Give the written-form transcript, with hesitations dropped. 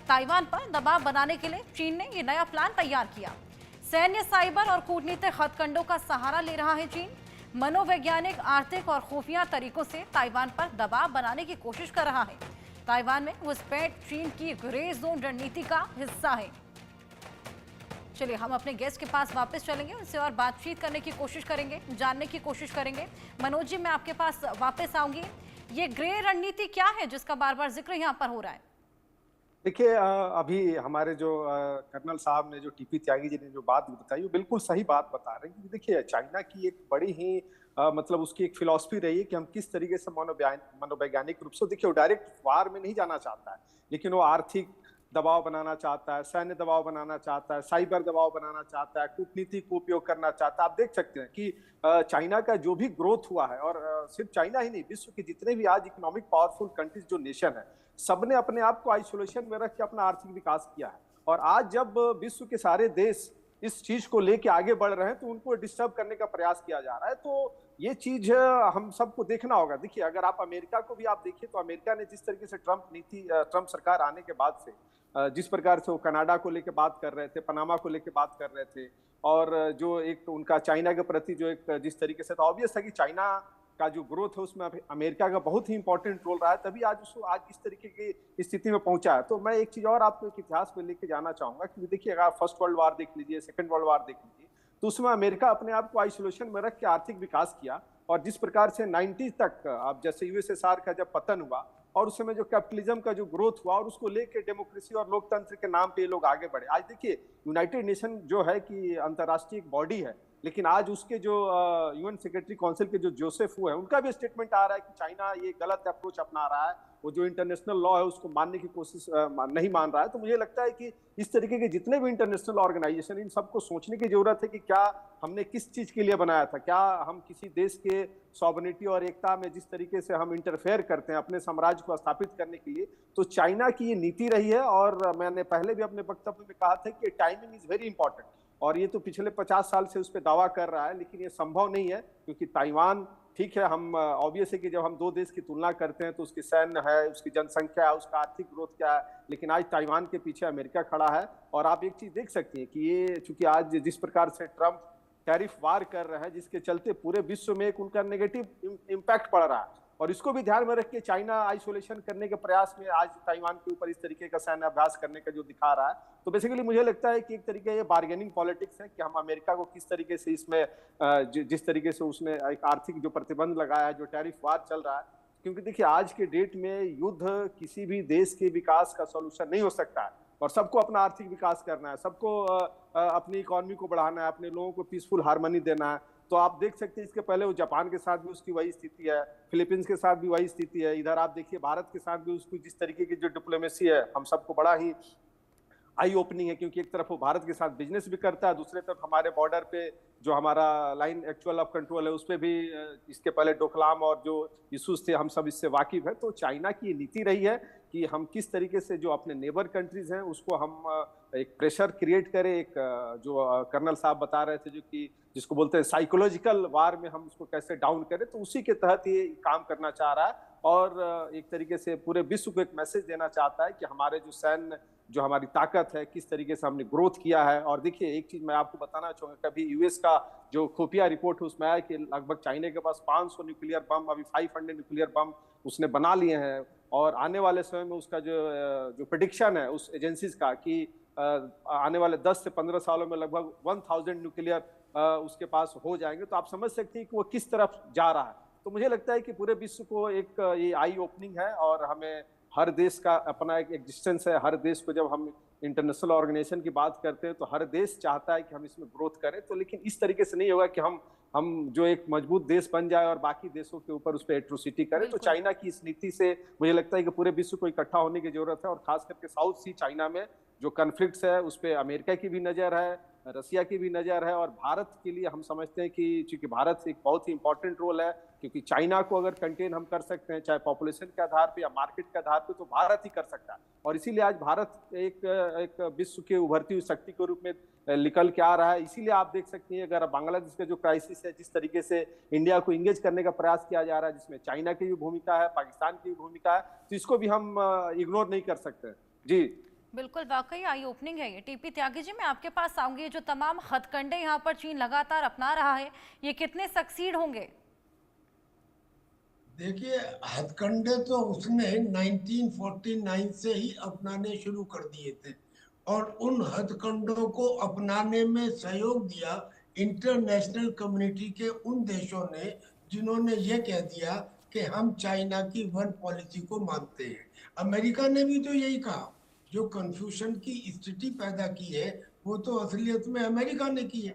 Taiwan पर दबाव बनाने के लिए चीन ने ये नया प्लान तैयार किया। सैन्य, साइबर और कूटनीतिक हथकंडों का सहारा ले रहा है चीन। मनोवैज्ञानिक, आर्थिक और खुफिया तरीकों से ताइवान पर दबाव बनाने की कोशिश कर रहा है। ताइवान में घुसपैठ चीन की ग्रे जोन रणनीति का हिस्सा है। चलिए हम अपने गेस्ट के पास वापस चलेंगे, उनसे और बातचीत करने की कोशिश करेंगे, जानने की कोशिश करेंगे। मनोज जी, मैं आपके पास वापस आऊंगी। ये ग्रे रणनीति क्या है जिसका बार बार जिक्र यहाँ पर हो रहा है? देखिए, अभी हमारे जो कर्नल साहब ने, जो टीपी त्यागी जी ने जो बात बताई, वो बिल्कुल सही बात बता रहे हैं कि देखिए चाइना की एक बड़ी ही मतलब उसकी एक फिलॉसफी रही है कि हम किस तरीके से मनोवैज्ञानिक रूप से, देखिए वो डायरेक्ट वार में नहीं जाना चाहता है, लेकिन वो आर्थिक दबाव बनाना चाहता है, सैन्य दबाव बनाना चाहता है, साइबर दबाव बनाना चाहता है, कूटनीति को उपयोग करना चाहता है। आप देख सकते हैं कि चाइना का जो भी ग्रोथ हुआ है, और सिर्फ चाइना ही नहीं, विश्व के जितने भी आज इकोनॉमिक पावरफुल कंट्रीज जो नेशन है, सबने अपने आप को आइसोलेशन में रख के अपना आर्थिक विकास किया है। और आज जब विश्व के सारे देश इस चीज को लेके आगे बढ़ रहे हैं, तो उनको डिस्टर्ब करने का प्रयास किया जा रहा है। तो ये चीज हम सबको देखना होगा। देखिए, अगर आप अमेरिका को भी आप देखिए, तो अमेरिका ने जिस तरीके से ट्रंप सरकार आने के बाद से जिस प्रकार से वो कनाडा को लेके बात कर रहे थे, पनामा को लेके बात कर रहे थे, और जो एक उनका चाइना के प्रति जो एक जिस तरीके से, तो ऑब्वियस है कि चाइना का जो ग्रोथ है उसमें अमेरिका का बहुत ही इंपॉर्टेंट रोल रहा है, तभी आज उसको आज इस तरीके की स्थिति में पहुंचा है। तो मैं एक चीज और आपको एक इतिहास में लेके जाना चाहूंगा कि देखिए, अगर आप फर्स्ट वर्ल्ड वार देख लीजिए, सेकंड वर्ल्ड वार देख लीजिए, तो उसमें अमेरिका अपने आप को आइसोलेशन में रख के आर्थिक विकास किया। और जिस प्रकार से 90 तक, अब जैसे यूएसएसआर का जब पतन हुआ और उस समय जो कैपिटलिज्म का जो ग्रोथ हुआ, और उसको लेके डेमोक्रेसी और लोकतंत्र के नाम पे ये लोग आगे बढ़े। आज देखिए, यूनाइटेड नेशन जो है कि अंतर्राष्ट्रीय एक बॉडी है, लेकिन आज उसके जो यूएन सेक्रेटरी काउंसिल के जो जोसेफ है, उनका भी स्टेटमेंट आ रहा है कि चाइना ये गलत अप्रोच अपना रहा है, वो जो इंटरनेशनल लॉ है उसको मानने की कोशिश नहीं मान रहा है। तो मुझे लगता है कि इस तरीके के जितने भी इंटरनेशनल ऑर्गेनाइजेशन, इन सबको सोचने की जरूरत है कि क्या हमने किस चीज के लिए बनाया था। क्या हम किसी देश के सॉवरेनिटी और एकता में जिस तरीके से हम इंटरफेयर करते हैं अपने साम्राज्य को स्थापित करने के लिए, तो चाइना की ये नीति रही है। और मैंने पहले भी अपने वक्तव्य में कहा था कि टाइमिंग इज वेरी इंपॉर्टेंट, और ये तो पिछले 50 साल से उस पर दावा कर रहा है, लेकिन ये संभव नहीं है, क्योंकि ताइवान, ठीक है, हम ऑब्वियस है कि जब हम दो देश की तुलना करते हैं तो उसकी सैन्य है, उसकी जनसंख्या है, उसका आर्थिक ग्रोथ क्या है, लेकिन आज ताइवान के पीछे अमेरिका खड़ा है। और आप एक चीज देख सकती हैं कि ये, चूंकि आज जिस प्रकार से ट्रंप टैरिफ वार कर रहे हैं, जिसके चलते पूरे विश्व में एक उनका नेगेटिव इम्पैक्ट पड़ रहा है, और इसको भी ध्यान में रख के चाइना आइसोलेशन करने के प्रयास में आज ताइवान के ऊपर इस तरीके का सैन्य अभ्यास करने का जो दिखा रहा है। तो बेसिकली मुझे लगता है कि एक तरीके ये बार्गेनिंग पॉलिटिक्स है कि हम अमेरिका को किस तरीके से इसमें जिस तरीके से उसने एक आर्थिक जो प्रतिबंध लगाया है, जो टैरिफ वार चल रहा है, क्योंकि देखिए आज के डेट में युद्ध किसी भी देश के विकास का सोल्यूशन नहीं हो सकता है, और सबको अपना आर्थिक विकास करना है, सबको अपनी इकोनॉमी को बढ़ाना है, अपने लोगों को पीसफुल हार्मनी देना है। तो आप देख सकते हैं इसके पहले वो जापान के साथ भी उसकी वही स्थिति है, फिलीपींस के साथ भी वही स्थिति है, इधर आप देखिए भारत के साथ भी उसकी जिस तरीके की जो डिप्लोमेसी है, हम सबको बड़ा ही आई ओपनिंग है, क्योंकि एक तरफ वो भारत के साथ बिजनेस भी करता है, दूसरे तरफ हमारे बॉर्डर पे जो हमारा लाइन एक्चुअल ऑफ कंट्रोल है, उस पर भी इसके पहले डोकलाम और जो इशूज थे, हम सब इससे वाकिफ है। तो चाइना की नीति रही है कि हम किस तरीके से जो अपने नेबर कंट्रीज हैं उसको हम एक प्रेशर क्रिएट करें, एक जो कर्नल साहब बता रहे थे, जो कि जिसको बोलते हैं साइकोलॉजिकल वार में हम उसको कैसे डाउन करें, तो उसी के तहत ये काम करना चाह रहा है। और एक तरीके से पूरे विश्व को एक मैसेज देना चाहता है कि हमारे जो सैन्य, जो हमारी ताकत है, किस तरीके से हमने ग्रोथ किया है। और देखिए एक चीज मैं आपको बताना चाहूंगा, कभी यूएस का जो खुफिया रिपोर्ट है उसमें आया कि लगभग चाइना के पास 500 न्यूक्लियर बम, अभी 500 न्यूक्लियर बम उसने बना लिए हैं, और आने वाले समय में उसका जो प्रेडिक्शन है उस एजेंसीज का कि आने वाले 10 से 15 सालों में लगभग 1000 न्यूक्लियर उसके पास हो जाएंगे। तो आप समझ सकते हैं कि वो किस तरफ जा रहा है। तो मुझे लगता है कि पूरे विश्व को एक ये आई ओपनिंग है, और हमें हर देश का अपना एक एग्जिस्टेंस है। हर देश को जब हम इंटरनेशनल ऑर्गेनाइजेशन की बात करते हैं तो हर देश चाहता है कि हम इसमें ग्रोथ करें, तो लेकिन इस तरीके से नहीं होगा कि हम जो एक मजबूत देश बन जाए और बाकी देशों के ऊपर उस पर एट्रोसिटी करें। तो चाइना की इस नीति से मुझे लगता है कि पूरे विश्व को इकट्ठा होने की जरूरत है, और खास करके साउथ सी चाइना में जो कॉन्फ्लिक्ट्स है उस पर अमेरिका की भी नजर है, रसिया की भी नजर है, और भारत के लिए हम समझते हैं कि चूंकि भारत एक बहुत ही इंपॉर्टेंट रोल है, क्योंकि चाइना को अगर कंटेन हम कर सकते हैं चाहे पॉपुलेशन के आधार पे या मार्केट के आधार पे, तो भारत ही कर सकता है। और इसीलिए आज भारत एक विश्व के उभरती हुई शक्ति के रूप में निकल के आ रहा है। इसीलिए आप देख सकते हैं अगर बांग्लादेश का जो क्राइसिस है, जिस तरीके से इंडिया को इंगेज करने का प्रयास किया जा रहा है, जिसमें चाइना की भी भूमिका है, पाकिस्तान की भी भूमिका है, तो इसको भी हम इग्नोर नहीं कर सकते। जी बिल्कुल, वाकई आई ओपनिंग है ये। टीपी त्यागी जी, मैं आपके पास आऊंगी। ये जो तमाम हथकंडे यहाँ पर चीन लगातार अपना रहा है, ये कितने सक्सीड होंगे? देखिए, हथकंडे तो उसने 1949 से ही अपनाने शुरू कर दिए थे, और उन हथकंडों को अपनाने में सहयोग दिया इंटरनेशनल कम्युनिटी के उन देशों ने जिन्होंने ये कह दिया कि हम चाइना की वन पॉलिसी को मानते हैं। अमेरिका ने भी तो यही कहा। जो कन्फ्यूजन की स्थिति पैदा की है वो तो असलियत में अमेरिका ने की है।